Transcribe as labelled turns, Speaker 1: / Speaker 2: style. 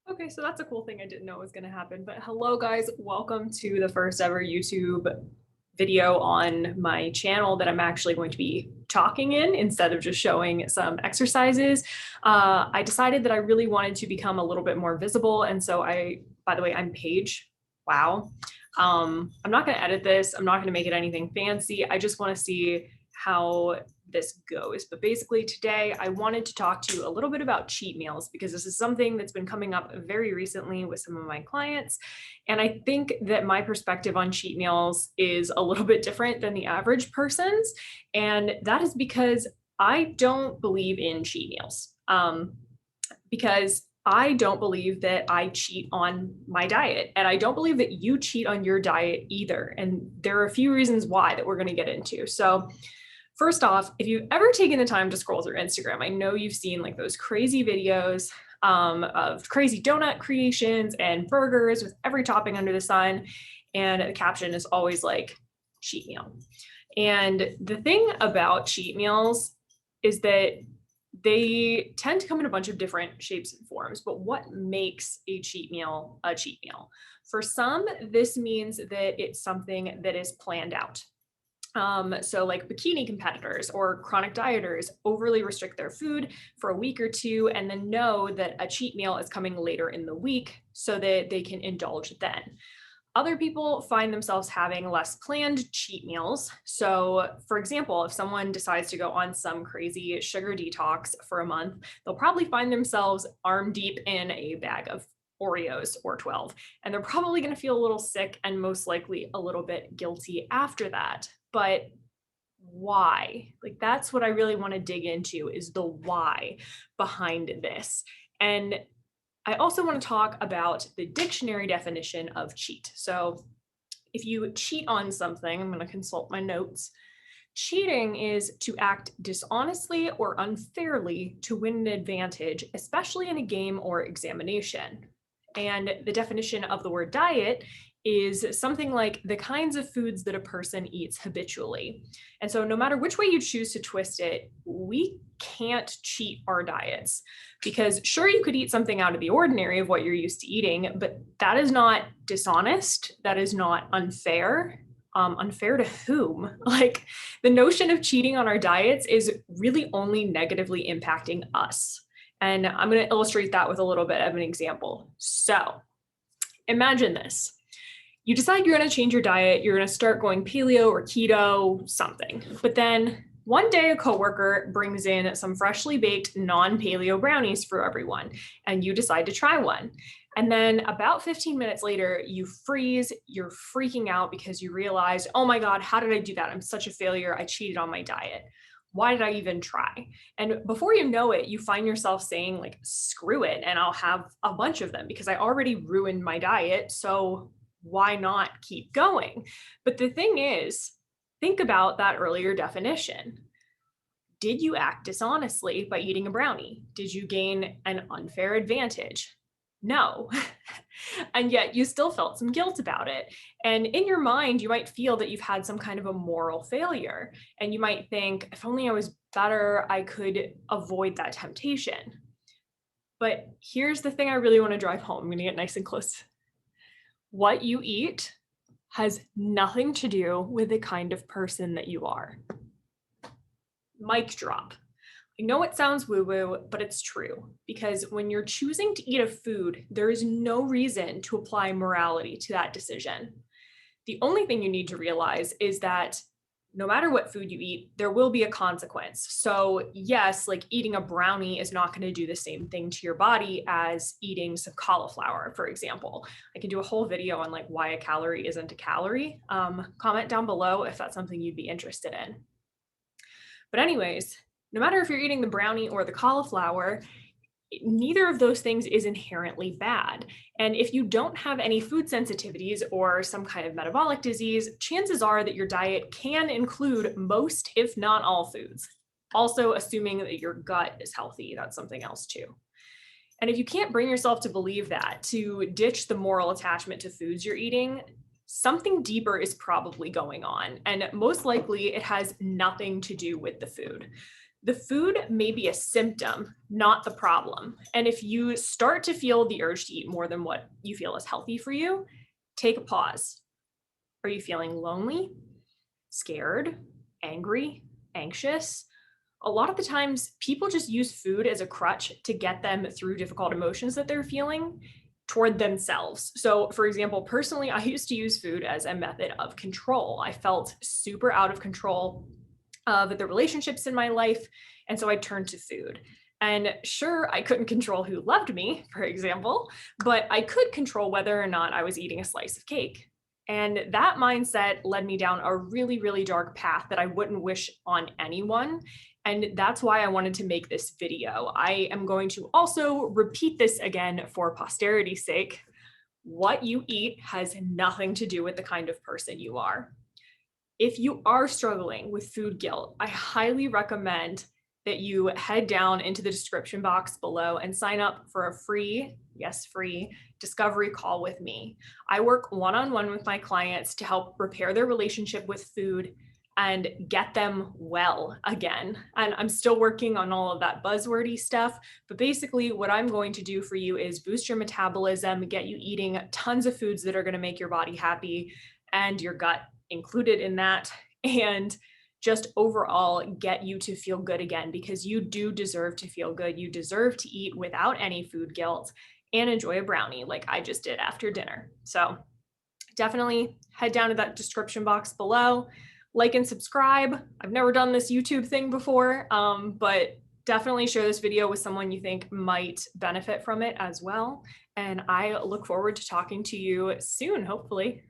Speaker 1: Okay, so that's a cool thing I didn't know was going to happen. But hello, guys. Welcome to the first ever YouTube video on my channel that I'm actually going to be talking in instead of just showing some exercises. I decided that I really wanted to become a little bit more visible. And so by the way, I'm Paige. Wow. I'm not going to edit this. I'm not going to make it anything fancy. I just want to see how this goes. But basically today I wanted to talk to you a little bit about cheat meals because this is something that's been coming up very recently with some of my clients. And I think that my perspective on cheat meals is a little bit different than the average person's. And that is because I don't believe in cheat meals. Because I don't believe that I cheat on my diet. And I don't believe that you cheat on your diet either. And there are a few reasons why that we're going to get into. So first off, if you've ever taken the time to scroll through Instagram, I know you've seen like those crazy videos of crazy donut creations and burgers with every topping under the sun. And the caption is always like, cheat meal. And the thing about cheat meals is that they tend to come in a bunch of different shapes and forms, but what makes a cheat meal a cheat meal? For some, this means that it's something that is planned out. So like bikini competitors or chronic dieters overly restrict their food for a week or two and then know that a cheat meal is coming later in the week so that they can indulge then. Other people find themselves having less planned cheat meals. So, for example, if someone decides to go on some crazy sugar detox for a month, they'll probably find themselves arm deep in a bag of Oreos or 12. And they're probably going to feel a little sick and most likely a little bit guilty after that. But why? Like, that's what I really want to dig into is the why behind this. And I also want to talk about the dictionary definition of cheat. So if you cheat on something, I'm going to consult my notes. Cheating is to act dishonestly or unfairly to win an advantage, especially in a game or examination. And the definition of the word diet is something like the kinds of foods that a person eats habitually. And so no matter which way you choose to twist it, we can't cheat our diets because sure, you could eat something out of the ordinary of what you're used to eating, but that is not dishonest. That is not unfair. Unfair to whom? Like the notion of cheating on our diets is really only negatively impacting us. And I'm going to illustrate that with a little bit of an example. So imagine this. You decide you're going to change your diet. You're going to start going paleo or keto, something. But then one day a coworker brings in some freshly baked non-paleo brownies for everyone, and you decide to try one. And then about 15 minutes later, you freeze, you're freaking out because you realize, oh my God, how did I do that? I'm such a failure. I cheated on my diet. Why did I even try? And before you know it, you find yourself saying like, screw it. And I'll have a bunch of them because I already ruined my diet. So why not keep going? But the thing is, think about that earlier definition. Did you act dishonestly by eating a brownie? Did you gain an unfair advantage? No. And yet you still felt some guilt about it. And in your mind, you might feel that you've had some kind of a moral failure. And you might think, if only I was better, I could avoid that temptation. But here's the thing I really want to drive home. I'm going to get nice and close. What you eat has nothing to do with the kind of person that you are. Mic drop. I know it sounds woo-woo, but it's true because when you're choosing to eat a food, there is no reason to apply morality to that decision. The only thing you need to realize is that no matter what food you eat, there will be a consequence. So yes, like eating a brownie is not going to do the same thing to your body as eating some cauliflower, for example. I can do a whole video on like why a calorie isn't a calorie. Comment down below if that's something you'd be interested in. But anyways, no matter if you're eating the brownie or the cauliflower, neither of those things is inherently bad. And if you don't have any food sensitivities or some kind of metabolic disease, chances are that your diet can include most, if not all foods. Also, assuming that your gut is healthy, that's something else too. And if you can't bring yourself to believe that, to ditch the moral attachment to foods you're eating, something deeper is probably going on. And most likely it has nothing to do with the food. The food may be a symptom, not the problem. And if you start to feel the urge to eat more than what you feel is healthy for you, take a pause. Are you feeling lonely, scared, angry, anxious? A lot of the times, people just use food as a crutch to get them through difficult emotions that they're feeling toward themselves. So, for example, personally, I used to use food as a method of control. I felt super out of control of the relationships in my life. And so I turned to food. And sure, I couldn't control who loved me, for example, but I could control whether or not I was eating a slice of cake. And that mindset led me down a really, really dark path that I wouldn't wish on anyone. And that's why I wanted to make this video. I am going to also repeat this again for posterity's sake. What you eat has nothing to do with the kind of person you are. If you are struggling with food guilt, I highly recommend that you head down into the description box below and sign up for a free, yes, free discovery call with me. I work one-on-one with my clients to help repair their relationship with food and get them well again. And I'm still working on all of that buzzwordy stuff, but basically what I'm going to do for you is boost your metabolism, get you eating tons of foods that are going to make your body happy and your gut included in that, and just overall get you to feel good again, because you do deserve to feel good. You deserve to eat without any food guilt and enjoy a brownie like I just did after dinner. So definitely head down to that description box below, like and subscribe. I've never done this YouTube thing before, but definitely share this video with someone you think might benefit from it as well. And I look forward to talking to you soon, hopefully.